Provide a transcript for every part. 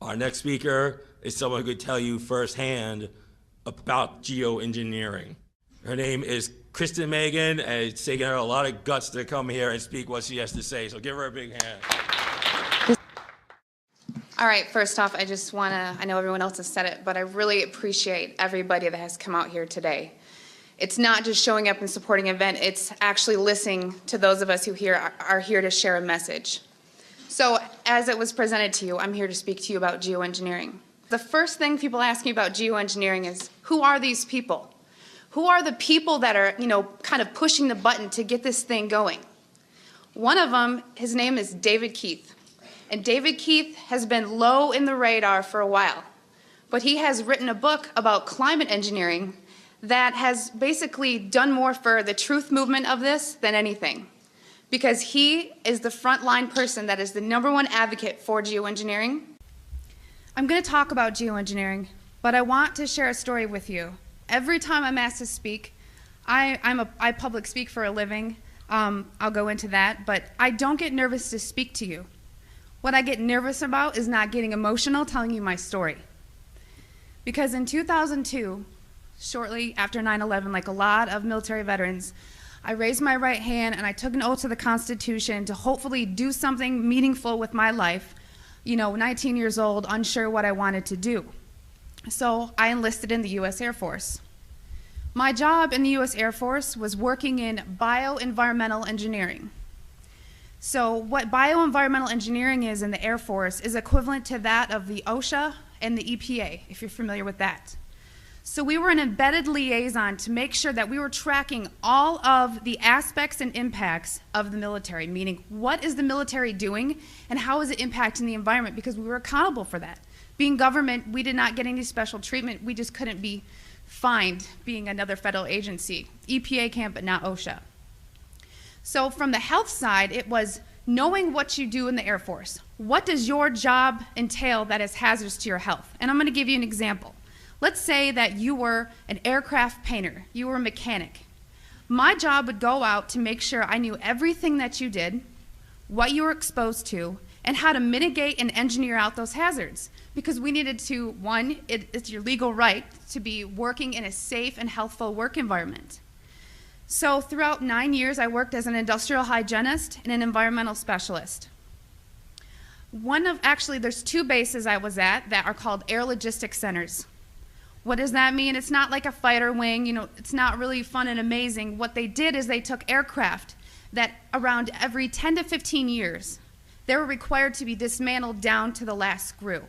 Our next speaker is someone who could tell you firsthand about geoengineering. Her name is Kristen Meghan, and it's taken her a lot of guts to come here and speak what she has to say, so give her a big hand. All right, first off, I just want to, I know everyone else has said it, but I really appreciate everybody that has come out here today. It's not just showing up and supporting an event, it's actually listening to those of us who are here to share a message. So, as it was presented to you, I'm here to speak to you about geoengineering. The first thing people ask me about geoengineering is, who are these people? Who are the people that are, kind of pushing the button to get this thing going? One of them, his name is David Keith. And David Keith has been low in the radar for a while. But he has written a book about climate engineering that has basically done more for the truth movement of this than anything. Because he is the frontline person that is the #1 advocate for geoengineering. I'm going to talk about geoengineering, but I want to share a story with you. Every time I'm asked to speak, I public speak for a living. I'll go into that, but I don't get nervous to speak to you. What I get nervous about is not getting emotional telling you my story. Because in 2002, shortly after 9/11, like a lot of military veterans, I raised my right hand and I took an oath to the Constitution to hopefully do something meaningful with my life. 19 years old, unsure what I wanted to do. So I enlisted in the U.S. Air Force. My job in the U.S. Air Force was working in bioenvironmental engineering. So what bioenvironmental engineering is in the Air Force is equivalent to that of the OSHA and the EPA, if you're familiar with that. So we were an embedded liaison to make sure that we were tracking all of the aspects and impacts of the military, meaning what is the military doing and how is it impacting the environment, because we were accountable for that. Being government, we did not get any special treatment. We just couldn't be fined being another federal agency. EPA can, but not OSHA. So from the health side, it was knowing what you do in the Air Force. What does your job entail that is hazardous to your health? And I'm going to give you an example. Let's say that you were an aircraft painter. You were a mechanic. My job would go out to make sure I knew everything that you did, what you were exposed to, and how to mitigate and engineer out those hazards. Because we needed to, one, it's your legal right to be working in a safe and healthful work environment. So throughout 9 years, I worked as an industrial hygienist and an environmental specialist. There's 2 bases I was at that are called air logistics centers. What does that mean? It's not like a fighter wing, it's not really fun and amazing. What they did is they took aircraft that around every 10 to 15 years, they were required to be dismantled down to the last screw.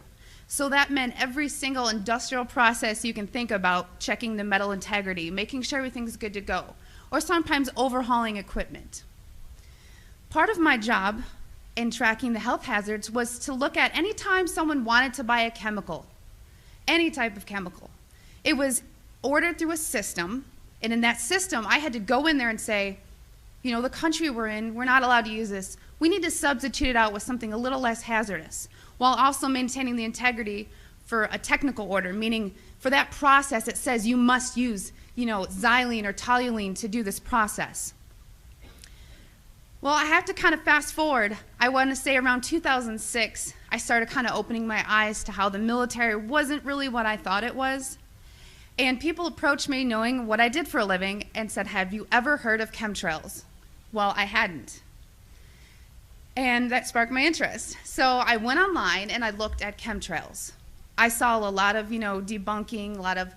So that meant every single industrial process you can think about, checking the metal integrity, making sure everything's good to go, or sometimes overhauling equipment. Part of my job in tracking the health hazards was to look at any time someone wanted to buy a chemical, any type of chemical. It was ordered through a system, and in that system, I had to go in there and say, the country we're in, we're not allowed to use this. We need to substitute it out with something a little less hazardous, while also maintaining the integrity for a technical order, meaning for that process, it says you must use, xylene or toluene to do this process. Well, I have to kind of fast forward. I want to say around 2006, I started kind of opening my eyes to how the military wasn't really what I thought it was. And people approached me knowing what I did for a living and said, have you ever heard of chemtrails? Well, I hadn't. And that sparked my interest. So I went online and I looked at chemtrails. I saw a lot of, debunking, a lot of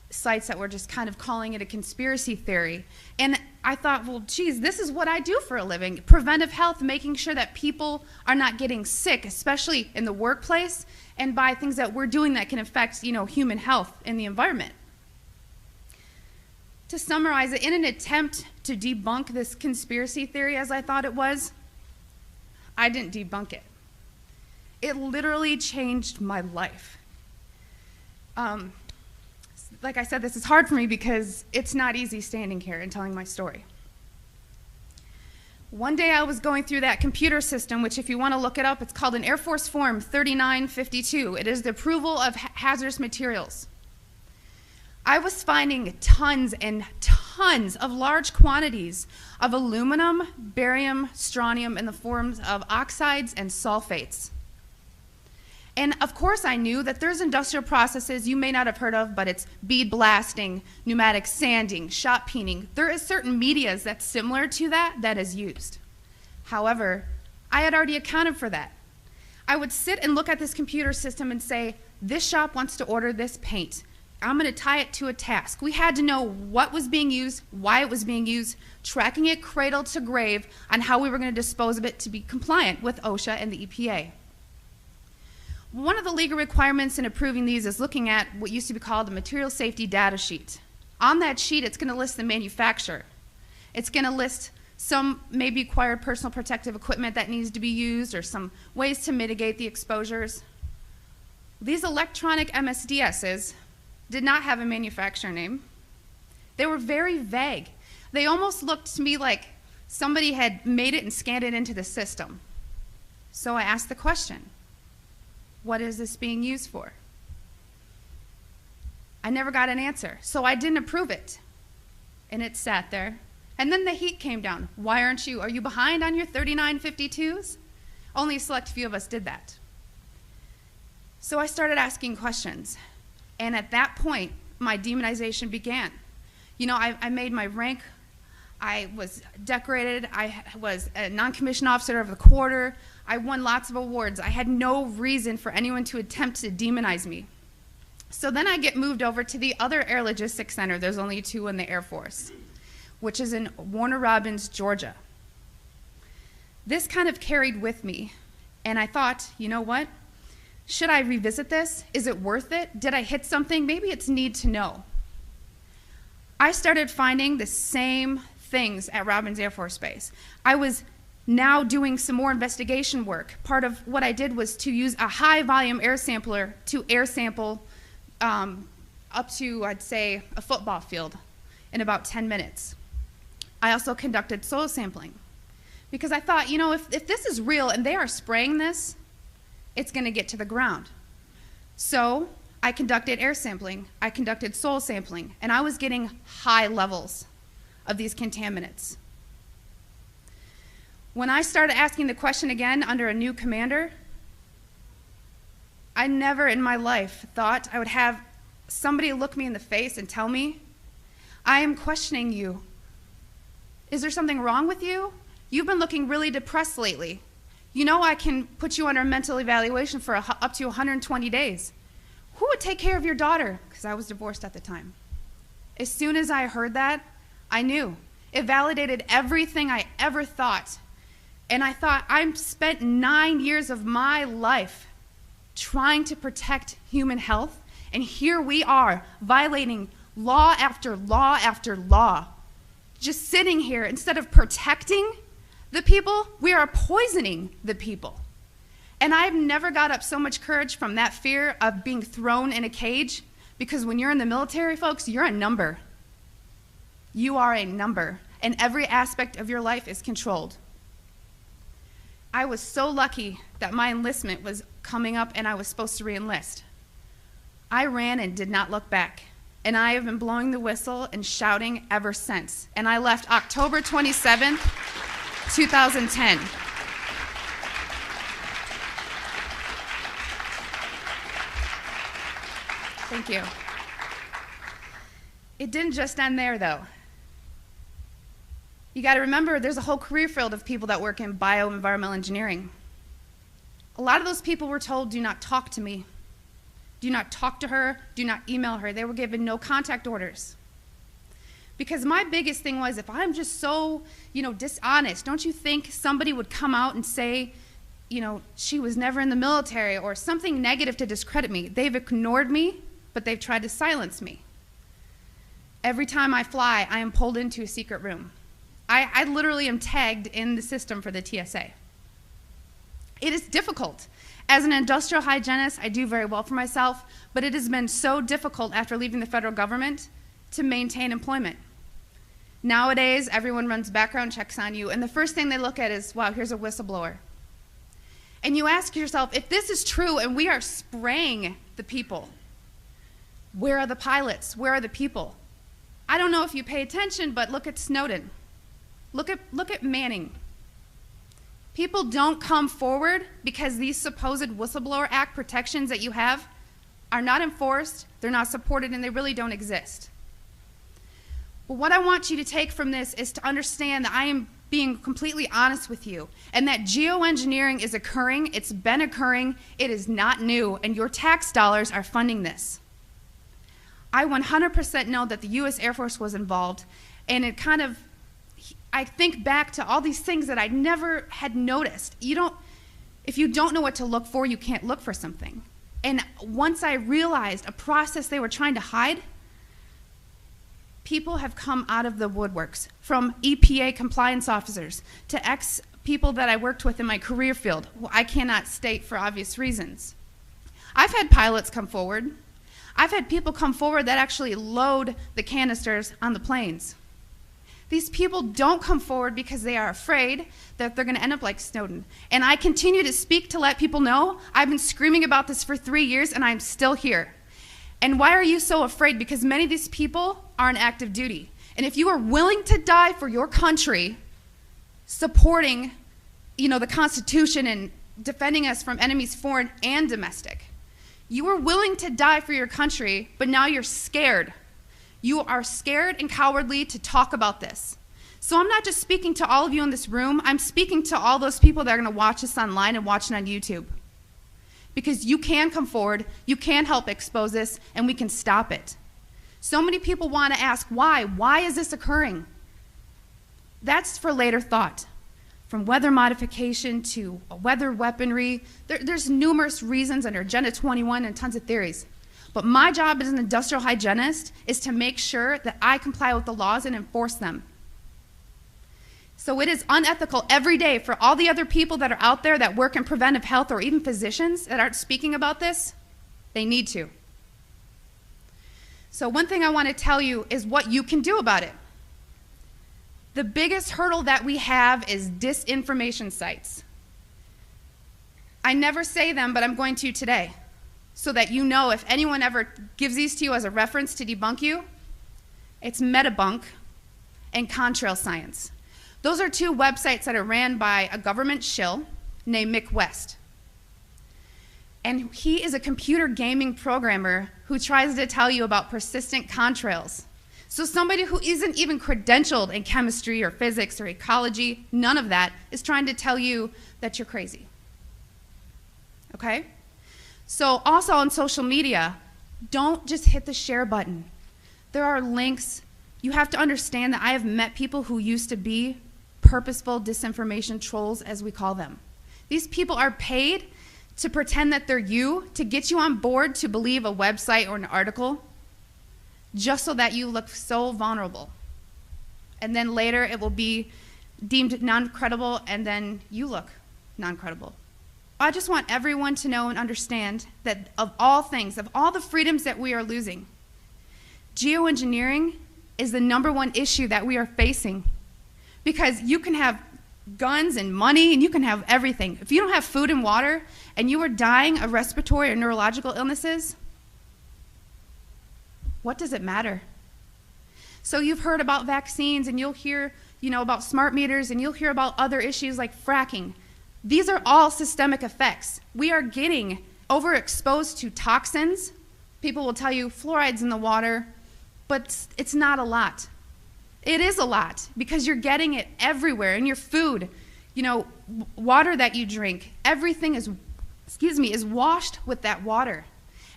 sites that were just kind of calling it a conspiracy theory. And I thought, well, geez, this is what I do for a living. Preventive health, making sure that people are not getting sick, especially in the workplace, and by things that we're doing that can affect, human health in the environment. To summarize it, in an attempt to debunk this conspiracy theory as I thought it was, I didn't debunk it. It literally changed my life. Like I said, this is hard for me because it's not easy standing here and telling my story. One day I was going through that computer system, which if you want to look it up, it's called an Air Force Form 3952. It is the approval of hazardous materials. I was finding tons and tons of large quantities of aluminum, barium, strontium in the forms of oxides and sulfates. And of course I knew that there's industrial processes you may not have heard of, but it's bead blasting, pneumatic sanding, shot peening. There is certain medias that's similar to that is used. However, I had already accounted for that. I would sit and look at this computer system and say, this shop wants to order this paint. I'm going to tie it to a task. We had to know what was being used, why it was being used, tracking it cradle to grave on how we were going to dispose of it to be compliant with OSHA and the EPA. One of the legal requirements in approving these is looking at what used to be called a material safety data sheet. On that sheet, it's going to list the manufacturer. It's going to list some maybe acquired personal protective equipment that needs to be used or some ways to mitigate the exposures. These electronic MSDSs did not have a manufacturer name. They were very vague. They almost looked to me like somebody had made it and scanned it into the system. So I asked the question, what is this being used for? I never got an answer, so I didn't approve it. And it sat there. And then the heat came down. Why aren't you? Are you behind on your 3952s? Only a select few of us did that. So I started asking questions. And at that point, my demonization began. You know, I made my rank. I was decorated. I was a non-commissioned officer of the quarter. I won lots of awards. I had no reason for anyone to attempt to demonize me. So then I get moved over to the other Air Logistics Center. There's only 2 in the Air Force, which is in Warner Robins, Georgia. This kind of carried with me. And I thought, you know what? Should I revisit this? Is it worth it? Did I hit something? Maybe it's need to know. I started finding the same things at Robins Air Force Base. I was now doing some more investigation work. Part of what I did was to use a high volume air sampler to air sample up to, I'd say, a football field in about 10 minutes. I also conducted soil sampling because I thought, you know, if this is real and they are spraying this, it's going to get to the ground. So I conducted air sampling, I conducted soil sampling, and I was getting high levels of these contaminants. When I started asking the question again under a new commander, I never in my life thought I would have somebody look me in the face and tell me, I am questioning you. Is there something wrong with you? You've been looking really depressed lately. You know I can put you under a mental evaluation for up to 120 days. Who would take care of your daughter? Because I was divorced at the time. As soon as I heard that, I knew. It validated everything I ever thought. And I thought, I've spent 9 years of my life trying to protect human health, and here we are violating law after law after law. Just sitting here, instead of protecting the people, we are poisoning the people. And I've never got up so much courage from that fear of being thrown in a cage, because when you're in the military, folks, you're a number. You are a number, and every aspect of your life is controlled. I was so lucky that my enlistment was coming up and I was supposed to re-enlist. I ran and did not look back. And I have been blowing the whistle and shouting ever since. And I left October 27th, 2010. Thank you. It didn't just end there, though. You got to remember, there's a whole career field of people that work in bioenvironmental engineering. A lot of those people were told, do not talk to me. Do not talk to her, do not email her. They were given no contact orders. Because my biggest thing was, if I'm just so, dishonest, don't you think somebody would come out and say, she was never in the military or something negative to discredit me? They've ignored me, but they've tried to silence me. Every time I fly, I am pulled into a secret room. I literally am tagged in the system for the TSA. It is difficult. As an industrial hygienist, I do very well for myself, but it has been so difficult after leaving the federal government to maintain employment. Nowadays, everyone runs background checks on you, and the first thing they look at is, wow, here's a whistleblower. And you ask yourself, if this is true and we are spraying the people, where are the pilots? Where are the people? I don't know if you pay attention, but look at Snowden. Look at Manning. People don't come forward because these supposed Whistleblower Act protections that you have are not enforced, they're not supported, and they really don't exist. But what I want you to take from this is to understand that I am being completely honest with you, and that geoengineering is occurring, it's been occurring, it is not new, and your tax dollars are funding this. I 100% know that the U.S. Air Force was involved, and it kind of, I think back to all these things that I never had noticed. If you don't know what to look for, you can't look for something. And once I realized a process they were trying to hide, people have come out of the woodworks, from EPA compliance officers to ex-people that I worked with in my career field, who I cannot state for obvious reasons. I've had pilots come forward. I've had people come forward that actually load the canisters on the planes. These people don't come forward because they are afraid that they're going to end up like Snowden. And I continue to speak to let people know I've been screaming about this for 3 years and I'm still here. And why are you so afraid? Because many of these people are on active duty. And if you are willing to die for your country, supporting, the Constitution and defending us from enemies foreign and domestic, you are willing to die for your country, but now you're scared. You are scared and cowardly to talk about this. So I'm not just speaking to all of you in this room, I'm speaking to all those people that are going to watch this online and watch it on YouTube. Because you can come forward, you can help expose this, and we can stop it. So many people want to ask why. Why is this occurring? That's for later thought. From weather modification to weather weaponry, there's numerous reasons under Agenda 21 and tons of theories. But my job as an industrial hygienist is to make sure that I comply with the laws and enforce them. So it is unethical every day for all the other people that are out there that work in preventive health, or even physicians that aren't speaking about this. They need to. So one thing I want to tell you is what you can do about it. The biggest hurdle that we have is disinformation sites. I never say them, but I'm going to today, so that you know if anyone ever gives these to you as a reference to debunk you, it's Metabunk and Contrail Science. Those are two websites that are ran by a government shill named Mick West. And he is a computer gaming programmer who tries to tell you about persistent contrails. So somebody who isn't even credentialed in chemistry or physics or ecology, none of that, is trying to tell you that you're crazy. Okay? So also on social media, don't just hit the share button. There are links. You have to understand that I have met people who used to be purposeful disinformation trolls, as we call them. These people are paid to pretend that they're you, to get you on board to believe a website or an article, just so that you look so vulnerable. And then later it will be deemed non-credible, and then you look non-credible. I just want everyone to know and understand that of all things, of all the freedoms that we are losing, geoengineering is the #1 issue that we are facing. Because you can have guns and money and you can have everything. If you don't have food and water and you are dying of respiratory or neurological illnesses, what does it matter? So you've heard about vaccines, and you'll hear, about smart meters, and you'll hear about other issues like fracking. These are all systemic effects. We are getting overexposed to toxins. People will tell you fluoride's in the water, but it's not a lot. It is a lot, because you're getting it everywhere in your food, water that you drink. Everything is washed with that water.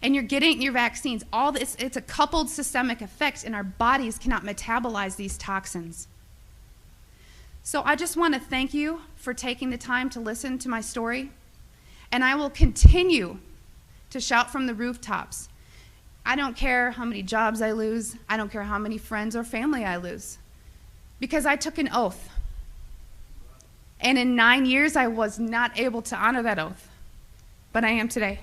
And you're getting your vaccines. All this, it's a coupled systemic effect, and our bodies cannot metabolize these toxins. So I just want to thank you for taking the time to listen to my story, and I will continue to shout from the rooftops. I don't care how many jobs I lose. I don't care how many friends or family I lose, because I took an oath. And in 9 years, I was not able to honor that oath, but I am today.